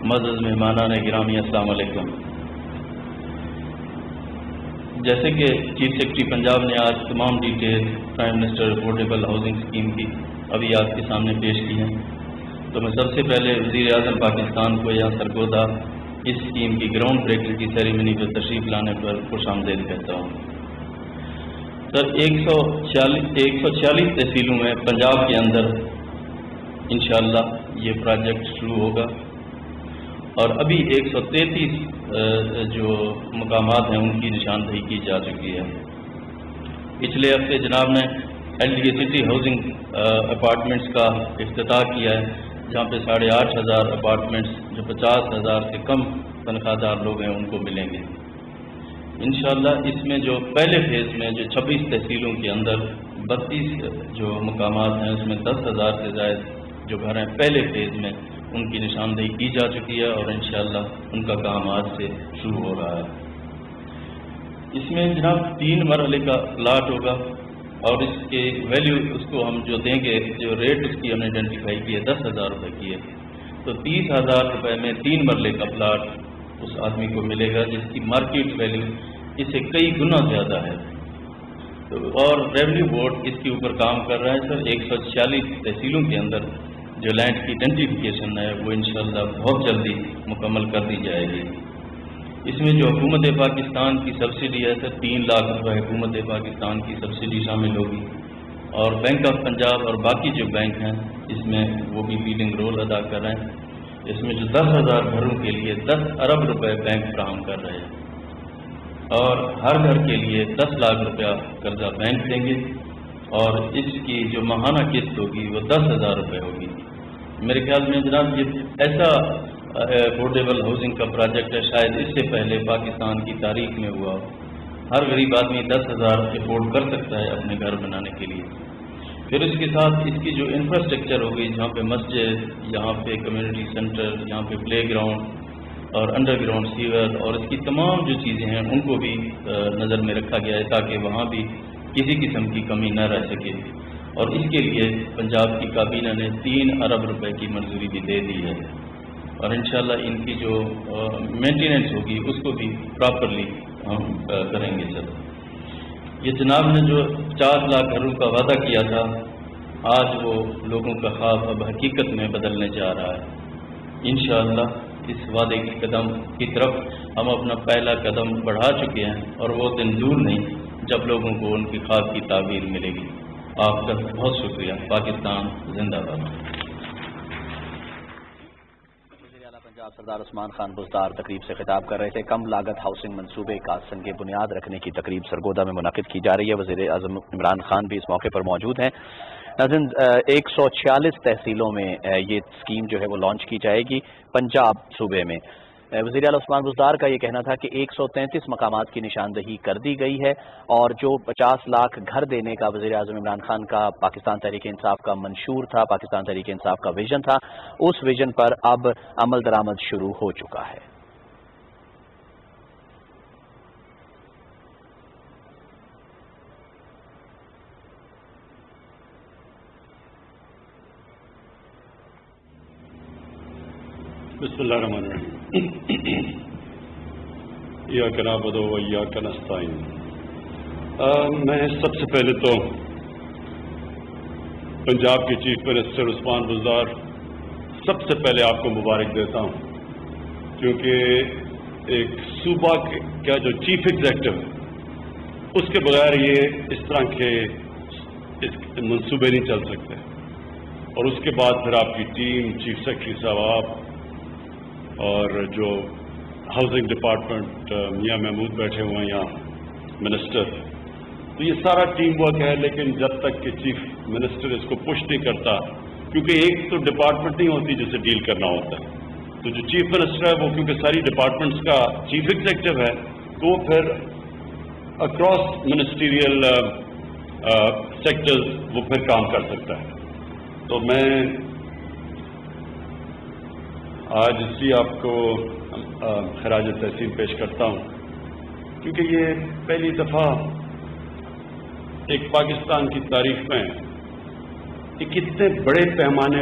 معزز مہمانان گرامی، السلام علیکم۔ جیسے کہ چیف سیکرٹری پنجاب نے آج تمام detail prime minister affordable housing scheme کی ابھی آپ کے سامنے پیش کی ہیں، تو میں سب سے پہلے وزیر اعظم پاکستان کو یہاں سرگودا اس اسکیم کی گراؤنڈ بریکنگ کی سیریمنی پر تشریف لانے پر خوش آمدید کہتا ہوں۔ سر، 146 تحصیلوں میں پنجاب کے اندر انشاءاللہ یہ پروجیکٹ شروع ہوگا، اور ابھی 133 جو مقامات ہیں ان کی نشاندہی کی جا چکی ہے۔ پچھلے ہفتے جناب نے LDA سٹی ہاؤسنگ اپارٹمنٹس کا افتتاح کیا ہے، جہاں پہ 8,500 اپارٹمنٹس جو 50,000 سے کم تنخواہ دار لوگ ہیں ان کو ملیں گے انشاءاللہ۔ اس میں جو پہلے فیز میں جو 26 تحصیلوں کے اندر 32 جو مقامات ہیں، اس میں 10,000 سے زائد جو گھر ہیں پہلے فیز میں ان کی نشاندہی کی جا چکی ہے، اور انشاءاللہ ان کا کام آج سے شروع ہو رہا ہے۔ اس میں جناب 3 مرحلے کا پلاٹ ہوگا، اور اس کے ویلیو اس کو ہم جو دیں گے، جو ریٹ اس کی ہم نے آئیڈینٹیفائی کی ہے 10,000 روپے کی ہے، تو 30,000 روپے میں 3 مرلے کا پلاٹ اس آدمی کو ملے گا، جس کی مارکیٹ ویلیو اس سے کئی گنا زیادہ ہے۔ اور ریونیو بورڈ اس کے اوپر کام کر رہا ہے سر۔ 146 تحصیلوں کے اندر جو لینڈ کی آئیڈینٹیفیکیشن ہے وہ انشاءاللہ بہت جلدی مکمل کر دی جائے گی۔ اس میں جو حکومت پاکستان کی سبسڈی ہے سر، 3 لاکھ روپے حکومت پاکستان کی سبسڈی شامل ہوگی، اور بینک آف پنجاب اور باقی جو بینک ہیں اس میں وہ بھی لیڈنگ رول ادا کر رہے ہیں۔ اس میں جو 10,000 گھروں کے لیے 10 ارب روپے بینک فراہم کر رہے ہیں، اور ہر گھر کے لیے 10 لاکھ روپیہ قرضہ بینک دیں گے، اور اس کی جو ماہانہ قسط ہوگی وہ 10,000 روپے ہوگی۔ میرے خیال میں جناب یہ ایسا افورڈیبل ہاؤسنگ کا پروجیکٹ ہے، شاید اس سے پہلے پاکستان کی تاریخ میں ہوا۔ ہر غریب آدمی 10,000 افورڈ کر سکتا ہے اپنے گھر بنانے کے لیے۔ پھر اس کے ساتھ اس کی جو انفراسٹرکچر ہوگی، جہاں پہ مسجد، یہاں پہ کمیونٹی سینٹر، یہاں پہ پلے گراؤنڈ اور انڈر گراؤنڈ سیور، اور اس کی تمام جو چیزیں ہیں ان کو بھی نظر میں رکھا گیا ہے، تاکہ وہاں بھی کسی قسم کی کمی نہ رہ سکے، اور اس کے لیے پنجاب کی کابینہ نے 3 ارب روپے کی منظوری بھی دے دی ہے، اور انشاءاللہ ان کی جو مینٹیننس ہوگی اس کو بھی پراپرلی ہم کریں گے سر۔ یہ جناب نے جو 4 لاکھ گھروں کا وعدہ کیا تھا، آج وہ لوگوں کا خواب اب حقیقت میں بدلنے جا رہا ہے انشاءاللہ۔ اس وعدے کی قدم کی طرف ہم اپنا پہلا قدم بڑھا چکے ہیں، اور وہ دن دور نہیں جب لوگوں کو ان کی خواب کی تعبیر ملے گی۔ آپ کا بہت شکریہ۔ پاکستان زندہ باد۔ وزیر اعلیٰ پنجاب سردار عثمان خان بزدار تقریب سے خطاب کر رہے تھے۔ کم لاگت ہاؤسنگ منصوبے کا سنگ بنیاد رکھنے کی تقریب سرگودا میں منعقد کی جا رہی ہے۔ وزیر اعظم عمران خان بھی اس موقع پر موجود ہیں۔ ناظرین، 146 تحصیلوں میں یہ اسکیم جو ہے وہ لانچ کی جائے گی پنجاب صوبے میں۔ وزیر اعلیٰ عثمان بزدار کا یہ کہنا تھا کہ 133 مقامات کی نشاندہی کر دی گئی ہے، اور جو 50 لاکھ گھر دینے کا وزیر اعظم عمران خان کا پاکستان تحریک انصاف کا منشور تھا، پاکستان تحریک انصاف کا ویژن تھا، اس ویژن پر اب عمل درآمد شروع ہو چکا ہے۔ بسم اللہ الرحمن الرحیم۔ ایاک نعبد و ایاک نستعین۔ میں سب سے پہلے تو پنجاب کے چیف منسٹر عثمان بزدار سب سے پہلے آپ کو مبارک دیتا ہوں، کیونکہ ایک صوبہ کا جو چیف ایگزیکٹو ہے اس کے بغیر یہ اس طرح کے منصوبے نہیں چل سکتے، اور اس کے بعد پھر آپ کی ٹیم، چیف سیکرٹری صاحب اور جو ہاؤسنگ ڈپارٹمنٹ میاں محمود بیٹھے ہوئے ہیں یہاں منسٹر، تو یہ سارا ٹیم ورک ہے۔ لیکن جب تک کہ چیف منسٹر اس کو پش نہیں کرتا، کیونکہ ایک تو ڈپارٹمنٹ نہیں ہوتی جسے ڈیل کرنا ہوتا ہے، تو جو چیف منسٹر ہے وہ کیونکہ ساری ڈپارٹمنٹس کا چیف ایگزیکٹو ہے، تو وہ پھر اکراس منسٹیریل سیکٹرز وہ پھر کام کر سکتا ہے۔ تو میں آج اس لیے آپ کو خراج تحسین پیش کرتا ہوں، کیونکہ یہ پہلی دفعہ ایک پاکستان کی تاریخ میں ایک اتنے بڑے پیمانے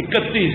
31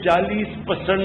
40%